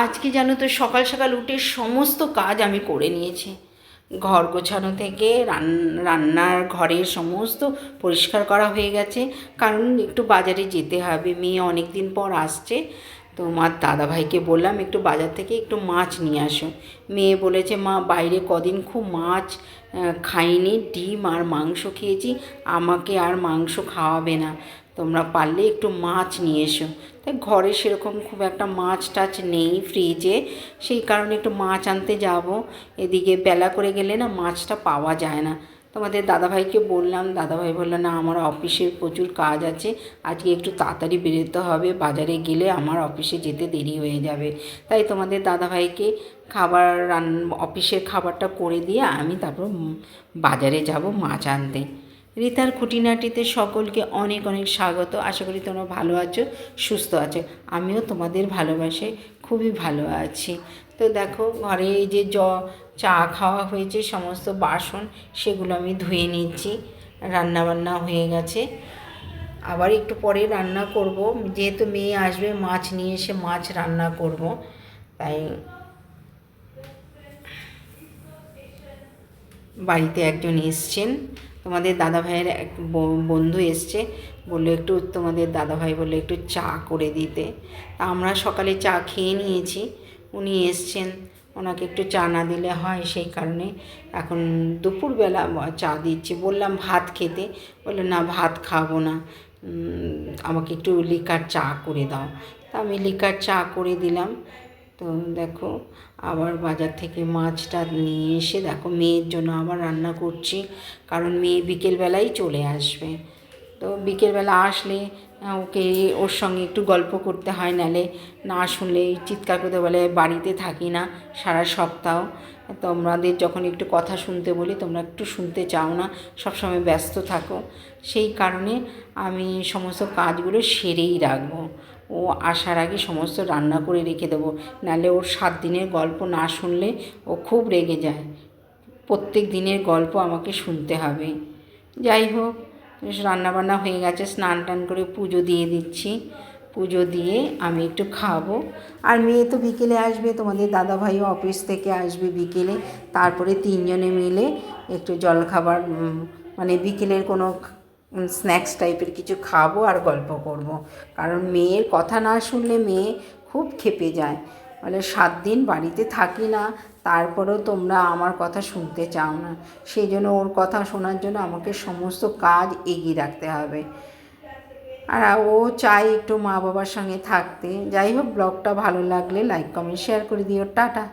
আজকে জানো তো সকাল সকাল উঠে সমস্ত কাজ আমি করে নিয়েছি। ঘর গোছানো থেকে রান্নার ঘরের সমস্ত পরিষ্কার করা হয়ে গেছে, কারণ একটু বাজারে যেতে হবে। মেয়ে অনেক দিন পর আসছে, তো মার দাদাভাইকে বললাম একটু বাজার থেকে একটু মাছ নিয়ে আসো। মেয়ে বলেছে মা বাইরে কদিন খুব মাছ খাইনি, ডিম আর মাংস খেয়েছি, আমাকে আর মাংস খাওয়াবে না, তোমরা পারলে একটু মাছ নিয়ে এসো। তাই ঘরে সেরকম খুব একটা মাছ টাছ নেই ফ্রিজে, সেই কারণে একটু মাছ আনতে যাব। এদিকে বেলা করে গেলে না মাছটা পাওয়া যায় না। তোমাদের দাদাভাইকে বললাম, দাদাভাই বললো না আমার অফিসের প্রচুর কাজ আছে, আজকে একটু তাড়াতাড়ি বেরোতে হবে, বাজারে গেলে আমার অফিসে যেতে দেরি হয়ে যাবে। তাই তোমাদের দাদাভাইকে খাবার অফিসের খাবারটা করে দিয়ে আমি তারপর বাজারে যাব মাছ আনতে। রিতার খুঁটিনাটিতে সকলকে অনেক অনেক স্বাগত। আশা করি তোমরা ভালো আছো, সুস্থ আছো। আমিও তোমাদের ভালোবাসায় খুবই ভালো আছি। তো দেখো ঘরে এই যে চা খাওয়া হয়েছে, সমস্ত বাসন সেগুলো আমি ধুয়ে নিচ্ছি। রান্নাবান্না হয়ে গেছে, আবার একটু পরে রান্না করব, যেহেতু মেয়ে আসবে মাছ নিয়ে এসে মাছ রান্না করব। তাই বাড়িতে একজন এসছেন, তোমাদের দাদাভাইয়ের এক বন্ধু এসছে, বললো একটু তোমাদের দাদাভাই বললো একটু চা করে দিতে। আমরা সকালে চা খেয়ে নিয়েছি, উনি এসছেন, ওনাকে একটু চা না দিলে হয়, সেই কারণে এখন দুপুরবেলা চা দিচ্ছি। বললাম ভাত খেতে, বললো না ভাত খাবো না, আমাকে একটু লিকার চা করে দাও। তা আমি লিকার চা করে দিলাম। তো দেখো আবার বাজার থেকে মাছটা নিয়ে এসে দেখো মেয়ের জন্য আবার রান্না করছি, কারণ মেয়ে বিকেলবেলাই চলে আসবে। তো বিকেলবেলা আসলে ওকে ওর সঙ্গে একটু গল্প করতে হয়, নালে না শুনলে চিৎকার করতে বলে বাড়িতে থাকি না সারা সপ্তাহ, তোমাদের যখন একটু কথা শুনতে বলি তোমরা একটু শুনতে চাও না, সবসময় ব্যস্ত থাকো। সেই কারণে আমি সমস্ত কাজগুলো সেরেই রাখবো, ও আসার আগে সমস্ত রান্না করে রেখে দেবো, নাহলে ওর 7 দিনের গল্প না শুনলে ও খুব রেগে যায়। প্রত্যেক দিনের গল্প আমাকে শুনতে হবে। যাই হোক, রান্নাবান্না হয়ে গেছে, স্নান টান করে পুজো দিয়ে দিচ্ছি। পুজো দিয়ে আমি একটু খাবো। আর মেয়ে তো বিকেলে আসবে, তোমাদের দাদাভাইও অফিস থেকে আসবে বিকেলে, তারপরে 3 জনে মিলে একটু জলখাবার মানে বিকেলের কোনো স্ন্যাক্স টাইপের কিছু খাবো আর গল্প করব। কারণ মেয়ের কথা না শুনলে মেয়ে খুব ক্ষেপে যায়, বলে 7 দিন বাড়িতে থাকি না, তারপরেও তোমরা আমার কথা শুনতে চাও না। সেই জন্য ওর কথা শোনার জন্য আমাকে সমস্ত কাজ এগিয়ে রাখতে হবে। আর ও চায় একটু মা বাবার সঙ্গে থাকতে। যাই হোক, ব্লগটা ভালো লাগলে লাইক কমেন্ট শেয়ার করে দিও। টাটা।